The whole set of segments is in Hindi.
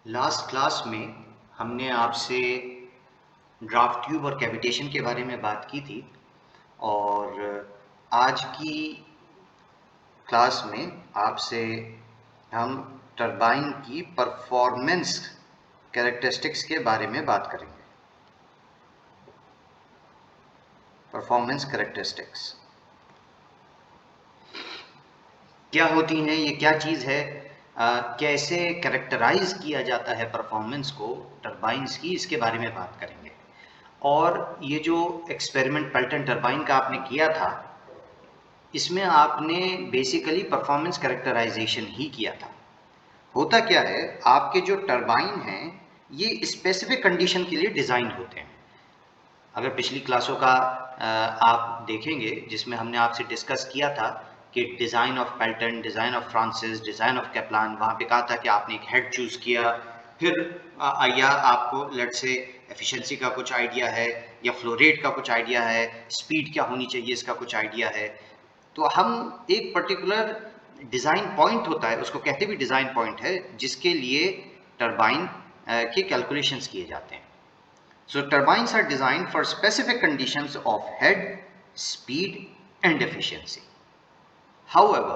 लास्ट क्लास में हमने आपसे ड्राफ्ट ट्यूब और कैविटेशन के बारे में बात की थी और आज की क्लास में आपसे हम टरबाइन की परफॉर्मेंस कैरेक्टरिस्टिक्स के बारे में बात करेंगे। परफॉर्मेंस कैरेक्टरिस्टिक्स क्या होती हैं, ये क्या चीज़ है, कैसे कैरेक्टराइज किया जाता है परफॉर्मेंस को टरबाइन्स की, इसके बारे में बात करेंगे। और ये जो एक्सपेरिमेंट पेल्टन टरबाइन का आपने किया था, इसमें आपने बेसिकली परफॉर्मेंस कैरेक्टराइजेशन ही किया था। होता क्या है, आपके जो टरबाइन हैं ये स्पेसिफिक कंडीशन के लिए डिज़ाइन होते हैं। अगर पिछली क्लासों का आप देखेंगे जिसमें हमने आपसे डिस्कस किया था कि design of Pelton, design of Francis, design of Kaplan, वहाँ पे कहा था कि आपने एक हेड चूज़ किया, फिर या आपको लेट से एफिशिएंसी का कुछ आइडिया है या फ्लो रेट का कुछ आइडिया है, स्पीड क्या होनी चाहिए इसका कुछ आइडिया है। तो हम एक पर्टिकुलर डिज़ाइन पॉइंट होता है, उसको कहते भी डिज़ाइन पॉइंट है, जिसके लिए टरबाइन के कैलकुलेशंस किए जाते हैं। So turbines are designed for specific conditions of head, speed and efficiency. However,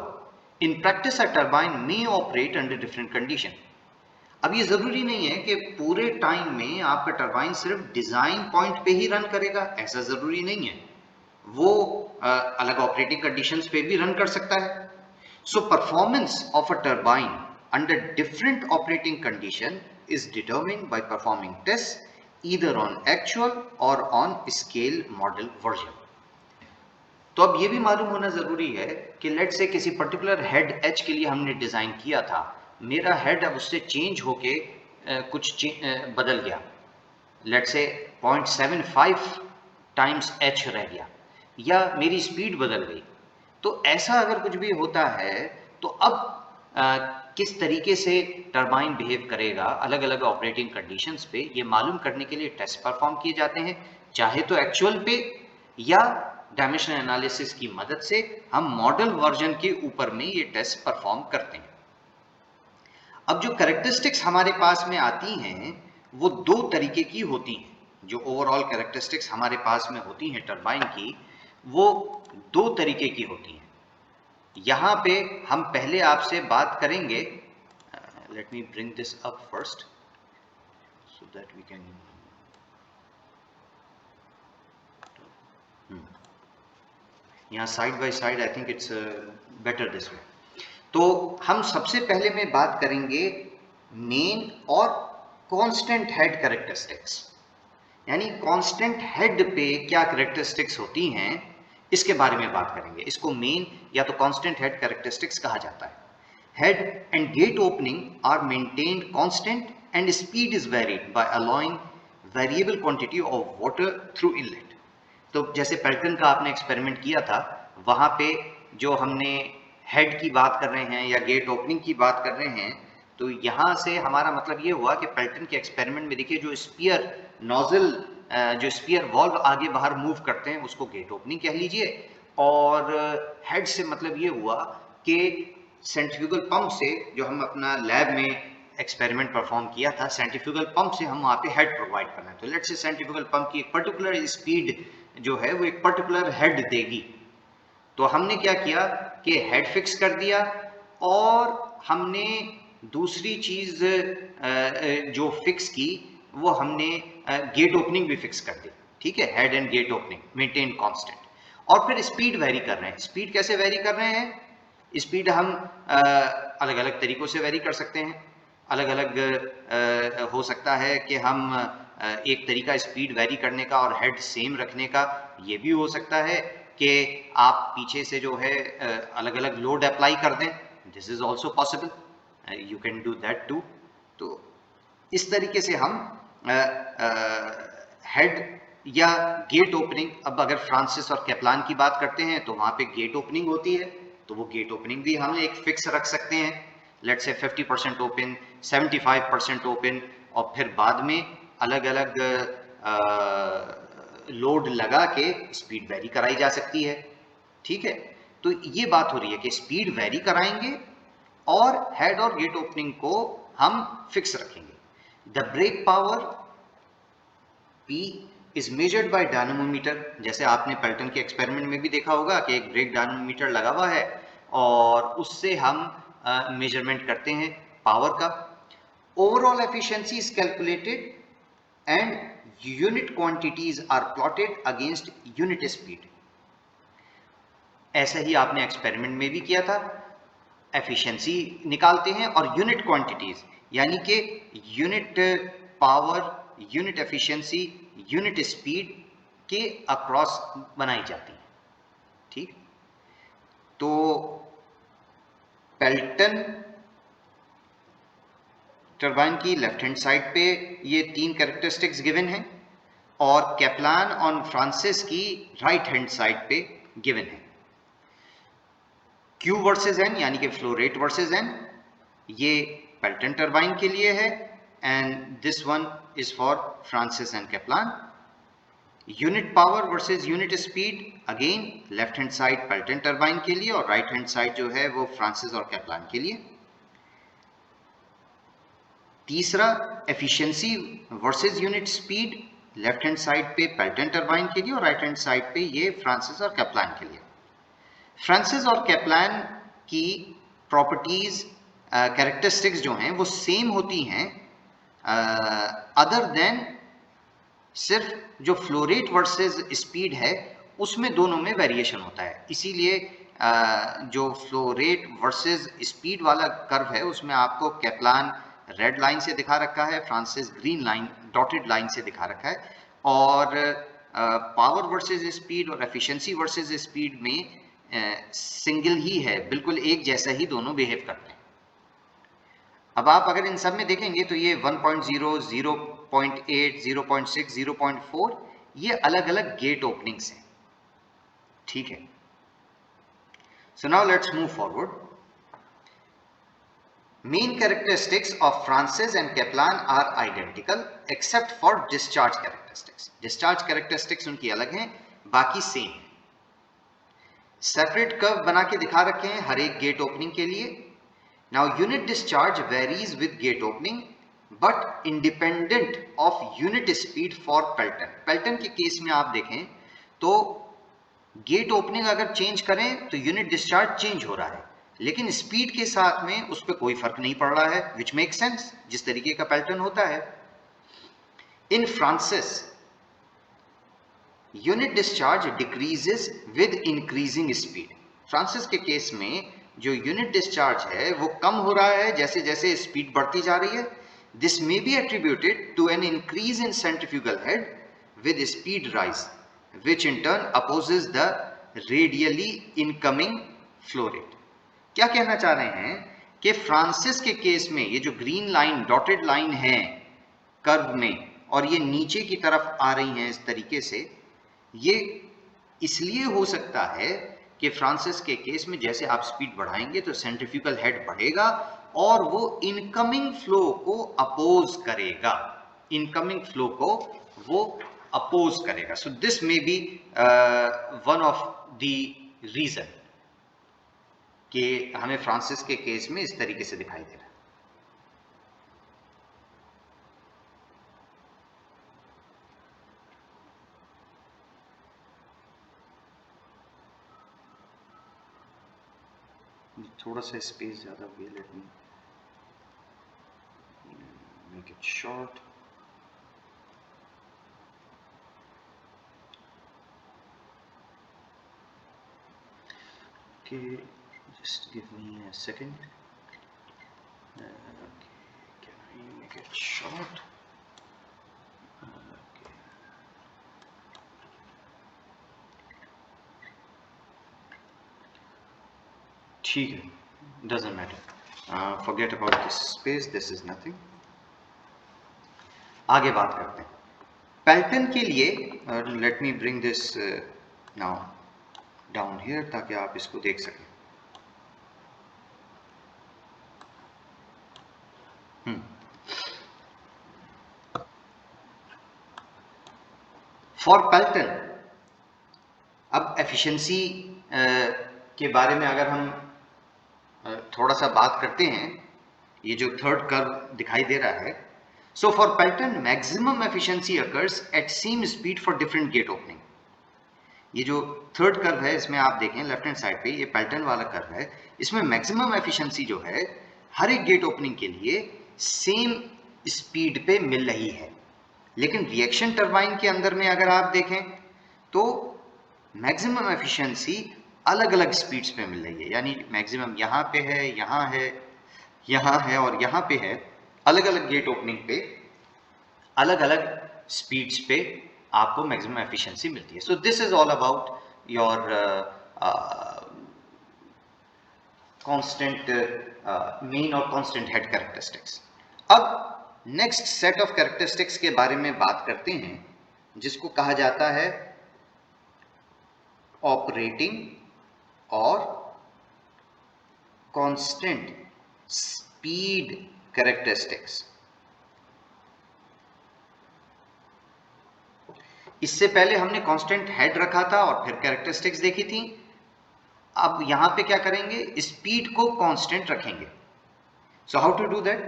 in practice a turbine may operate under different condition. अब ये ज़रूरी नहीं है कि पूरे टाइम में आपका टरबाइन सिर्फ डिज़ाइन पॉइंट पे ही रन करेगा, ऐसा ज़रूरी नहीं है। वो अलग ऑपरेटिंग कंडीशंस पे भी रन कर सकता है। So performance of a turbine under different operating condition is determined by performing tests either on actual or on scale model version. तो अब ये भी मालूम होना ज़रूरी है कि लेट से किसी पर्टिकुलर हेड एच के लिए हमने डिज़ाइन किया था, मेरा हेड अब उससे चेंज होके बदल गया, लेट से 0.75 टाइम्स एच रह गया, या मेरी स्पीड बदल गई। तो ऐसा अगर कुछ भी होता है तो अब किस तरीके से टरबाइन बिहेव करेगा अलग अलग ऑपरेटिंग कंडीशंस पे, ये मालूम करने के लिए टेस्ट परफॉर्म किए जाते हैं, चाहे तो एक्चुअल पे या डायमेंशनल एनालिसिस की मदद से हम मॉडल वर्जन के ऊपर में ये टेस्ट परफॉर्म करते हैं। अब जो कैरेक्टरिस्टिक्स हमारे पास में आती हैं वो दो तरीके की होती हैं। जो ओवरऑल कैरेक्टरिस्टिक्स हमारे पास में होती हैं टरबाइन की, वो दो तरीके की होती हैं। यहाँ पे हम पहले आपसे बात करेंगे, let me bring this up first so that we can, यहाँ side by side I think it's better this way. तो हम सबसे पहले में बात करेंगे मेन और कांस्टेंट हेड कैरेक्टरिस्टिक्स, यानी कांस्टेंट हेड पे क्या कैरेक्टरिस्टिक्स होती हैं इसके बारे में बात करेंगे। इसको मेन या तो कांस्टेंट हेड कैरेक्टरिस्टिक्स कहा जाता है। Head and gate opening are maintained constant and speed is varied by allowing variable quantity of water through inlet. तो जैसे पेल्टन का आपने एक्सपेरिमेंट किया था, वहाँ पे जो हमने हेड की बात कर रहे हैं या गेट ओपनिंग की बात कर रहे हैं, तो यहाँ से हमारा मतलब ये हुआ कि पेल्टन के एक्सपेरिमेंट में देखिए जो स्पीयर नोजल, जो स्पीयर वॉल्व आगे बाहर मूव करते हैं उसको गेट ओपनिंग कह लीजिए, और हेड से मतलब ये हुआ कि सेंट्रीफ्यूगल पंप से जो हम अपना लैब में एक्सपेरिमेंट परफॉर्म किया था, सेंट्रीफ्यूगल पंप से हम वहाँ पे हेड प्रोवाइड करना है। तो लेट्स से सेंट्रीफ्यूगल पंप की एक पर्टिकुलर स्पीड जो है वो एक पर्टिकुलर हेड देगी, तो हमने क्या किया कि हेड फिक्स कर दिया और हमने दूसरी चीज जो फिक्स की वो हमने गेट ओपनिंग भी फिक्स कर दी। ठीक है, head and gate opening maintain constant, और फिर स्पीड वेरी कर रहे हैं। स्पीड कैसे वेरी कर रहे हैं? स्पीड हम अलग अलग तरीकों से वेरी कर सकते हैं। अलग अलग हो सकता है कि हम एक तरीका स्पीड वेरी करने का और हेड सेम रखने का, ये भी हो सकता है कि आप पीछे से जो है अलग अलग लोड अप्लाई कर दें। This is also possible, you can do that too. तो इस तरीके से हम हेड या गेट ओपनिंग, अब अगर फ्रांसिस और कैप्लान की बात करते हैं तो वहाँ पे गेट ओपनिंग होती है, तो वो गेट ओपनिंग भी हम एक फिक्स रख सकते हैं, लेट्स से 50% ओपन, 75% ओपन, और फिर बाद में अलग अलग लोड लगा के स्पीड वेरी कराई जा सकती है। ठीक है, तो ये बात हो रही है कि स्पीड वेरी कराएंगे और हेड और गेट ओपनिंग को हम फिक्स रखेंगे। The brake power P is measured by dynamometer. जैसे आपने पेल्टन के एक्सपेरिमेंट में भी देखा होगा कि एक ब्रेक डायनामोमीटर लगा हुआ है और उससे हम मेजरमेंट करते हैं पावर का। Overall efficiency is calculated and unit quantities are plotted against unit speed. ऐसा ही आपने एक्सपेरिमेंट में भी किया था, एफिशिएंसी निकालते हैं और यूनिट क्वांटिटीज यानी कि unit power, unit efficiency, unit speed के अक्रॉस बनाई जाती है। ठीक, तो पेल्टन टरबाइन की लेफ्ट हैंड साइड पे ये 3 कैरेक्टरिस्टिक्स गिवन हैं और कैप्लान ऑन फ्रांसिस की राइट हैंड साइड पे गिवन है। Q वर्सेस N यानी कि फ्लो रेट वर्सेस N, ये पेल्टन टरबाइन के लिए है and this one is for Francis and Kaplan. Unit power versus unit speed, again left hand side Pelton turbine के लिए और राइट हैंड साइड जो है वो फ्रांसिस और कैप्लान के लिए। तीसरा efficiency versus unit speed, left hand side पे पेल्टन टरबाइन के लिए और राइट हैंड साइड पे ये फ्रांसिस और कैप्लान के लिए। फ्रांसिस और कैप्लान की प्रॉपर्टीज, कैरेक्टरिस्टिक्स जो हैं वो सेम होती हैं, अदर देन सिर्फ जो फ्लो रेट वर्सेस स्पीड है उसमें दोनों में वेरिएशन होता है। इसीलिए जो फ्लो रेट वर्सेस स्पीड वाला कर्व है उसमें आपको कैप्लान रेड लाइन से दिखा रखा है, Francis green line dotted line से दिखा रखा है, और पावर वर्सेस स्पीड और एफिशिएंसी वर्सेस स्पीड में सिंगल ही है, बिल्कुल एक जैसा ही दोनों बिहेव करते हैं। अब आप अगर इन सब में देखेंगे तो ये 1.0, 0.8, 0.6, 0.4 ये अलग अलग गेट ओपनिंग्स हैं। ठीक है, so now let's move forward. Main characteristics of Francis and Kaplan are identical except for discharge characteristics. Discharge characteristics उनकी अलग हैं, बाकी सेम है। सेपरेट कर्व बना के दिखा रखे हैं हर एक गेट ओपनिंग के लिए। Now unit discharge varies with gate opening but independent of unit speed for Pelton. Pelton के केस में आप देखें तो गेट ओपनिंग अगर चेंज करें तो यूनिट डिस्चार्ज चेंज हो रहा है, लेकिन स्पीड के साथ में उस पर कोई फर्क नहीं पड़ रहा है, विच मेक सेंस, जिस तरीके का पेल्टन होता है। In Francis unit discharge decreases with increasing speed. Francis के केस में जो यूनिट डिस्चार्ज है वो कम हो रहा है जैसे जैसे स्पीड बढ़ती जा रही है। This may be attributed to an increase in centrifugal head with speed rise which in turn opposes the radially incoming flow rate. क्या कहना चाह रहे हैं कि फ्रांसिस के केस में ये जो ग्रीन लाइन डॉटेड लाइन है कर्व में और ये नीचे की तरफ आ रही हैं इस तरीके से, ये इसलिए हो सकता है कि फ्रांसिस के केस में जैसे आप स्पीड बढ़ाएंगे तो सेंट्रीफ्यूगल हेड बढ़ेगा और वो इनकमिंग फ्लो को अपोज करेगा, इनकमिंग फ्लो को वो अपोज करेगा। So this may be one of the reason कि हमें फ्रांसिस के केस में इस तरीके से दिखाई दे रहा है। थोड़ा सा स्पेस ज्यादा हो गया, let me make it short. Okay, just give me a second. Okay, can I make it short? Okay. ठीक है, doesn't matter. Forget about this space. This is nothing. आगे बात करते हैं पेल्टन के लिए। Late me bring this now down here ताकि आप इसको देख सकें। फॉर पेल्टन, अब एफिशिएंसी के बारे में अगर हम थोड़ा सा बात करते हैं, ये जो थर्ड कर्व दिखाई दे रहा है, So for Pelton, maximum efficiency occurs at same speed for different gate opening. ये जो थर्ड कर्व है इसमें आप देखें लेफ्ट हैंड साइड पे, ये पैल्टन वाला कर्व है, इसमें मैक्सिमम एफिशिएंसी जो है हर एक गेट ओपनिंग के लिए सेम स्पीड पे मिल रही है। लेकिन रिएक्शन टरबाइन के अंदर में अगर आप देखें तो मैक्सिमम एफिशिएंसी अलग अलग स्पीड्स पे मिल रही है, यानी मैक्सिमम यहाँ पे है, यहाँ है, यहाँ है और यहाँ पे है। अलग अलग गेट ओपनिंग पे अलग अलग स्पीड्स पे आपको मैक्सिमम एफिशिएंसी मिलती है। So this is all about your constant main और कांस्टेंट हेड कैरेक्टरिस्टिक्स। अब नेक्स्ट सेट ऑफ कैरेक्टरिस्टिक्स के बारे में बात करते हैं जिसको कहा जाता है ऑपरेटिंग और कांस्टेंट स्पीड कैरेक्टरिस्टिक्स। इससे पहले हमने कांस्टेंट हेड रखा था और फिर कैरेक्टरिस्टिक्स देखी थी। अब यहां पे क्या करेंगे, स्पीड को कांस्टेंट रखेंगे। So how to do that?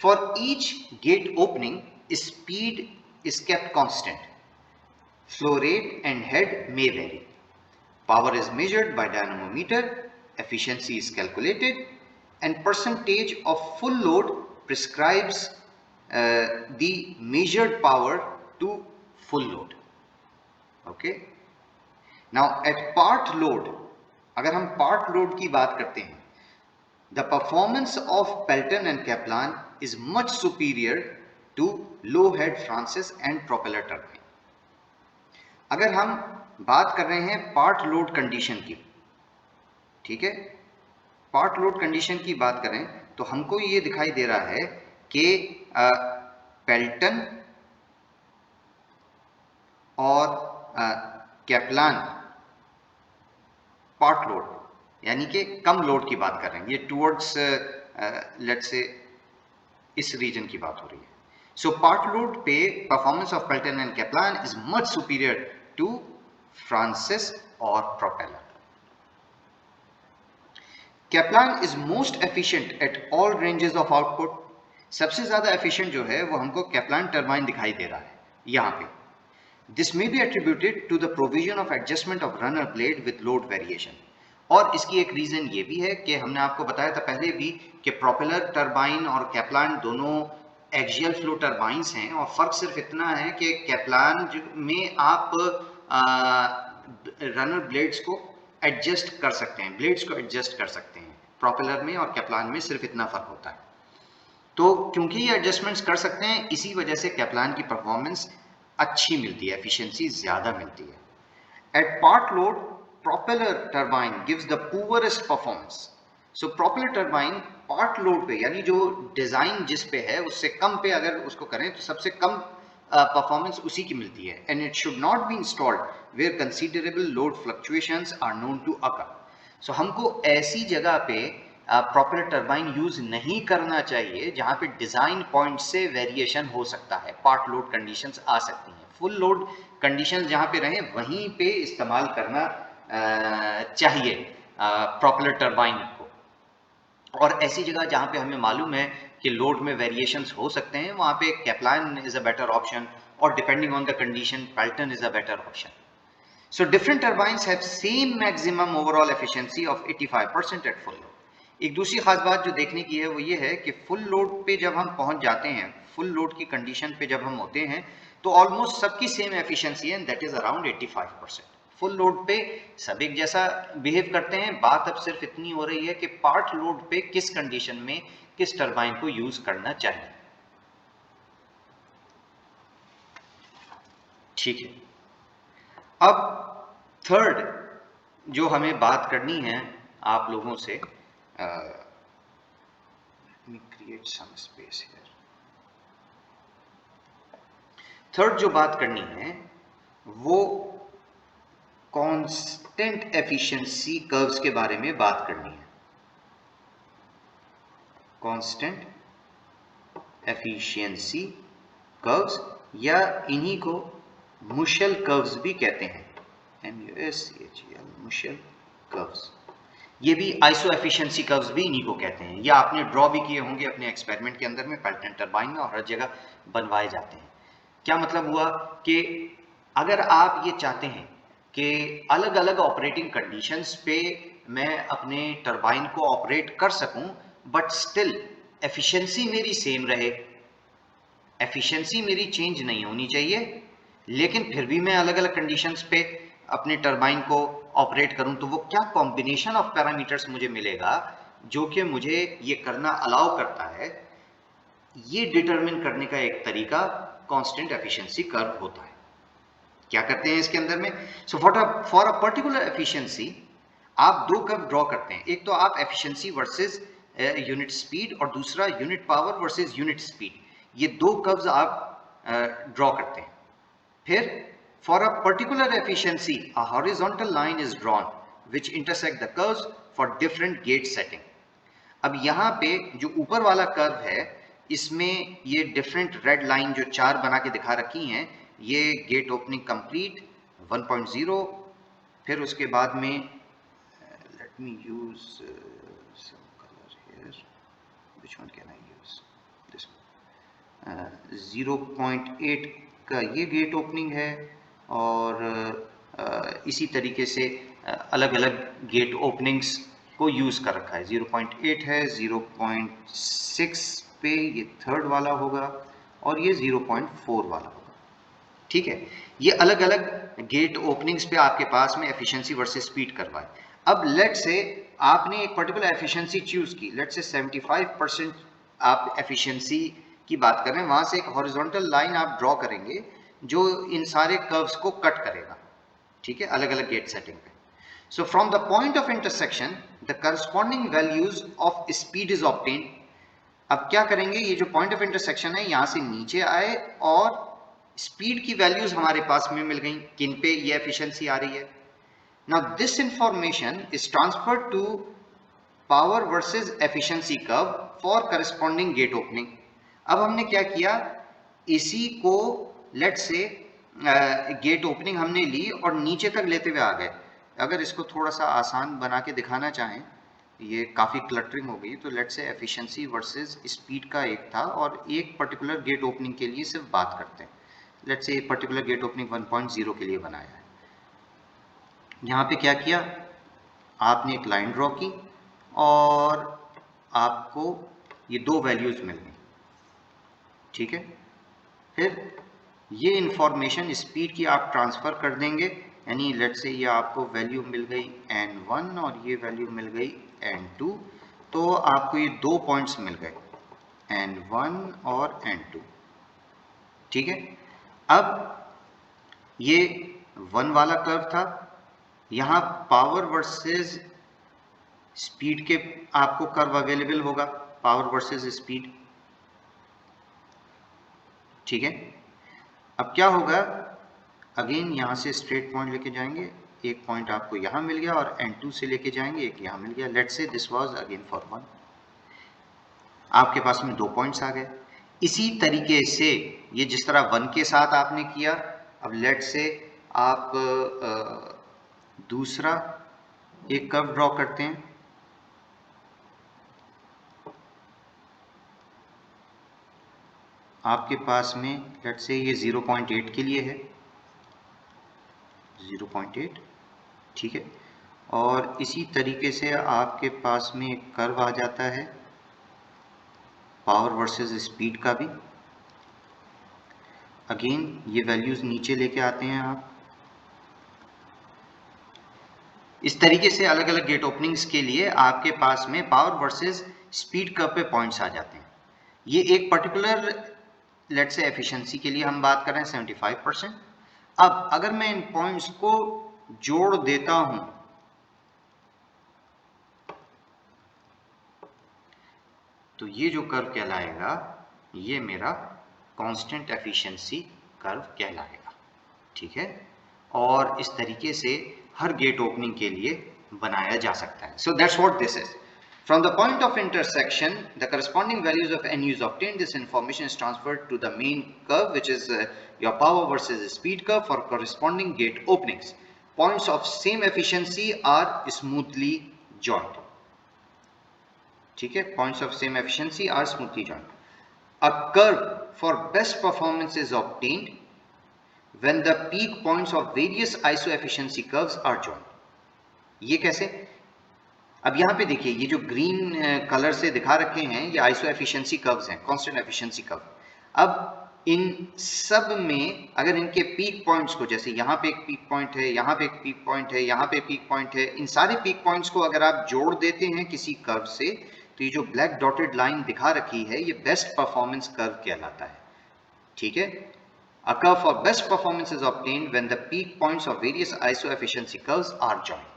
For each gate opening speed is kept constant, flow rate and head may vary, power is measured by dynamometer, efficiency is calculated, and percentage of full load prescribes the measured power to full load. Okay, now at part load, अगर हम part load की बात करते हैं, the performance of Pelton and Kaplan is much superior to low head Francis and propeller turbine. अगर हम बात कर रहे हैं पार्ट लोड कंडीशन की, ठीक है, पार्ट लोड कंडीशन की बात करें तो हमको ये दिखाई दे रहा है कि पेल्टन और कैप्लान पार्ट लोड यानी कि कम लोड की बात कर रहे हैं, ये टुवर्ड्स लेट्स से इस रीजन की बात हो रही है। सो पार्ट लोड पे performance of Pelton and Kaplan is much superior to Francis और propeller. Kaplan is most efficient at all ranges of output. सबसे ज्यादा एफिशिएंट जो है वो हमको कैप्लान टरबाइन दिखाई दे रहा है यहां पे। This may be attributed to the provision of adjustment of runner blade with load variation. और इसकी एक रीजन ये भी है कि हमने आपको बताया था पहले भी कि प्रोपेलर टरबाइन और कैप्लान दोनों एक्सियल फ्लो टरबाइंस हैं, और फर्क सिर्फ इतना है कि कैप्लान में आप रनर ब्लेड्स को एडजस्ट कर सकते हैं, ब्लेड्स को एडजस्ट कर सकते हैं। प्रोपेलर में और कैप्लान में सिर्फ इतना फर्क होता है। तो क्योंकि ये एडजस्टमेंट्स कर सकते हैं, इसी वजह से कैप्लान की परफॉर्मेंस अच्छी मिलती है, एफिशिएंसी ज्यादा मिलती है। At part load propeller turbine gives the poorest performance. So propeller turbine part load पे, यानी जो डिजाइन जिस पे है उससे कम पे अगर उसको करें तो सबसे कम परफॉर्मेंस उसी की मिलती है। And it should not be installed where considerable load fluctuations are known to occur. So हमको ऐसी जगह पे प्रोपेलर टरबाइन यूज नहीं करना चाहिए जहां पे डिजाइन पॉइंट से वेरिएशन हो सकता है, पार्ट लोड कंडीशंस आ सकती हैं। फुल लोड कंडीशंस जहां पे रहें वहीं पे इस्तेमाल करना चाहिए प्रोपेलर टरबाइन को। और ऐसी जगह जहां पे हमें मालूम है कि लोड में वेरिएशंस हो सकते हैं, वहां पे Kaplan is a better option, और depending on the condition Pelton is a better option. So different turbines have same maximum overall efficiency of 85% at full load. एक दूसरी खास बात जो देखने की है वो ये है कि फुल लोड पे जब हम पहुंच जाते हैं, फुल लोड की कंडीशन पे जब हम होते हैं तो ऑलमोस्ट सबकी सेम एफिशिएंसी है, that is around 85%। Full load पे सब एक जैसा बिहेव करते हैं। बात अब सिर्फ इतनी हो रही है कि पार्ट लोड पे किस कंडीशन में किस टरबाइन को यूज करना चाहिए। ठीक है, अब थर्ड जो हमें बात करनी है आप लोगों से, create some space here. Third जो बात करनी है वो कांस्टेंट एफिशिएंसी कर्व्स के बारे में बात करनी है। कांस्टेंट एफिशिएंसी कर्व्स, या इन्हीं को मुशेल कर्व्स भी कहते हैं, MUSCHEL, मुशेल कर्व्स। ये भी आइसो एफिशिएंसी कर्व्स भी इन्हीं को कहते हैं। या आपने ड्रॉ भी किए होंगे अपने एक्सपेरिमेंट के अंदर में, पैल्टन टरबाइन में, और हर जगह बनवाए जाते हैं। क्या मतलब हुआ कि अगर आप ये चाहते हैं कि अलग अलग ऑपरेटिंग कंडीशंस पे मैं अपने टरबाइन को ऑपरेट कर सकूं, बट स्टिल एफिशिएंसी मेरी सेम रहे, एफिशिएंसी मेरी चेंज नहीं होनी चाहिए, लेकिन फिर भी मैं अलग अलग कंडीशंस पे अपने टरबाइन को ऑपरेट करूं, तो वो क्या कॉम्बिनेशन ऑफ पैरामीटर्स मुझे मिलेगा जो कि मुझे ये करना अलाउ करता है, ये डिटरमिन करने का एक तरीका कांस्टेंट एफिशिएंसी कर्व होता है। क्या करते हैं इसके अंदर में? So for a particular efficiency आप दो कर्व ड्रॉ करते हैं। एक तो आप एफिशिएंसी वर्सेस यूनिट स्पीड, और दूसरा unit power versus unit speed. ये दो कर्व्स आप ड्रॉ करते हैं। फिर for a particular efficiency a horizontal line is drawn which intersect the curves for different gate setting. अब यहाँ पे जो ऊपर वाला कर्व है, इसमें ये डिफरेंट रेड लाइन जो चार बना के दिखा रखी हैं, ये गेट ओपनिंग कंप्लीट 1.0, फिर उसके बाद में let me use some colour here, which one can I use, this 0.8 का ये गेट ओपनिंग है, और इसी तरीके से अलग अलग गेट ओपनिंग्स को यूज कर रखा है। 0.8 है, 0.6 पे ये थर्ड वाला होगा, और ये 0.4 वाला होगा। ठीक है, ये अलग अलग गेट ओपनिंग्स पे आपके पास में एफिशिएंसी वर्सेस स्पीड करवाए। अब लेट से आपने एक पर्टिकुलर एफिशिएंसी चूज की, लेट से 75% आप एफिशिएंसी की बात कर रहे हैं, वहां से एक हॉरिजॉन्टल लाइन आप ड्रॉ करेंगे जो इन सारे कर्व्स को कट करेगा। ठीक है, अलग अलग गेट सेटिंग पे। So from the point of intersection, the corresponding values of speed is obtained. अब क्या करेंगे, ये जो पॉइंट ऑफ इंटरसेक्शन है यहां से नीचे आए और स्पीड की वैल्यूज हमारे पास में मिल गई, किन पे ये एफिशिएंसी आ रही है। Now this information is transferred to power versus efficiency curve for corresponding gate opening. अब हमने क्या किया, इसी को लेट से गेट ओपनिंग हमने ली और नीचे तक लेते हुए आ गए। अगर इसको थोड़ा सा आसान बना के दिखाना चाहें, ये काफ़ी क्लटरिंग हो गई, तो लेट से एफिशिएंसी वर्सेस स्पीड का एक था, और एक पर्टिकुलर गेट ओपनिंग के लिए सिर्फ बात करते हैं। लेट से एक पर्टिकुलर गेट ओपनिंग 1.0 के लिए बनाया है। यहाँ पे क्या किया, आपने एक लाइन ड्रॉ की और आपको ये दो वैल्यूज मिल गई। ठीक है, फिर ये इंफॉर्मेशन स्पीड की आप ट्रांसफर कर देंगे, यानी लेट से ये आपको वैल्यू मिल गई n1 और ये वैल्यू मिल गई n2, तो आपको ये दो पॉइंट्स मिल गए n1 और n2। ठीक है, अब ये 1 वाला कर्व था, यहाँ पावर वर्सेस स्पीड के आपको कर्व अवेलेबल होगा, पावर वर्सेस स्पीड। ठीक है, अब क्या होगा, अगेन यहां से स्ट्रेट पॉइंट लेके जाएंगे, एक पॉइंट आपको यहां मिल गया, और n2 से लेके जाएंगे, एक यहां मिल गया। लेट से दिस वाज अगेन फॉर 1, आपके पास में दो पॉइंट्स आ गए। इसी तरीके से ये जिस तरह 1 के साथ आपने किया, अब लेट से आप दूसरा एक कर्व ड्रॉ करते हैं। आपके पास में लेट से ये 0.8 के लिए है, 0.8। ठीक है, और इसी तरीके से आपके पास में एक कर्व आ जाता है पावर वर्सेस स्पीड का भी। अगेन ये वैल्यूज नीचे लेके आते हैं आप। इस तरीके से अलग अलग गेट ओपनिंग्स के लिए आपके पास में पावर वर्सेस स्पीड कर्व पे पॉइंट्स आ जाते हैं। ये एक पर्टिकुलर लेट से एफिशिएंसी के लिए हम बात कर रहे हैं 75%। अब अगर मैं इन पॉइंट्स को जोड़ देता हूं, तो ये जो कर्व कहलाएगा, ये मेरा कांस्टेंट एफिशिएंसी कर्व कहलाएगा। ठीक है, और इस तरीके से हर गेट ओपनिंग के लिए बनाया जा सकता है। So that's what this is. From the point of intersection, the corresponding values of n is obtained. This information is transferred to the main curve, which is your power versus speed curve for corresponding gate openings. Points of same efficiency are smoothly joined. ठीक है, points of same efficiency are smoothly joined. A curve for best performance is obtained when the peak points of various iso-efficiency curves are joined. ये कैसे? अब यहाँ पे देखिए, ये जो ग्रीन कलर से दिखा रखे हैं ये आइसो एफिशिएंसी कर्व्स हैं, कांस्टेंट एफिशिएंसी कर्व. अब इन सब में अगर इनके पीक पॉइंट्स को, जैसे यहाँ पे एक पीक पॉइंट है, यहाँ पे एक पीक पॉइंट है, यहाँ पे पीक पॉइंट है, इन सारे पीक पॉइंट्स को अगर आप जोड़ देते हैं किसी कर्व से, तो ये जो ब्लैक डॉटेड लाइन दिखा रखी है ये बेस्ट परफॉर्मेंस कर्व कहलाता है. ठीक है, a curve for best performance is obtained when the peak points of various iso efficiency curves are joined.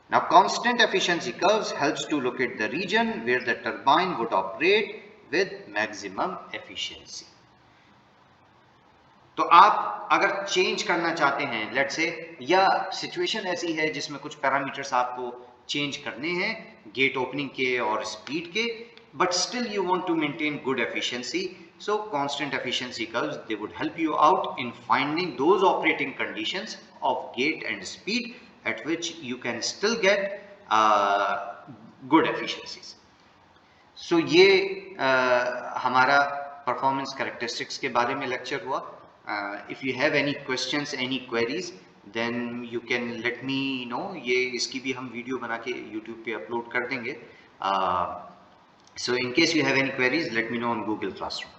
Now, constant efficiency curves helps to locate the region where the turbine would operate with maximum efficiency. तो आप अगर चेंज करना चाहते हैं, लेट्स से, या सिचुएशन ऐसी है जिसमें कुछ पैरामीटर्स आपको चेंज करने हैं गेट ओपनिंग के और स्पीड के, but still you want to maintain good efficiency, so constant efficiency curves, they would help you out in finding those operating conditions of gate and speed at which you can still get good efficiencies. So ये हमारा performance characteristics के बारे में लेक्चर हुआ. If you have any questions, any queries, then you can let me know. ये इसकी भी हम वीडियो बना के YouTube पे अपलोड कर देंगे. So in case you have any queries, let me know on Google Classroom.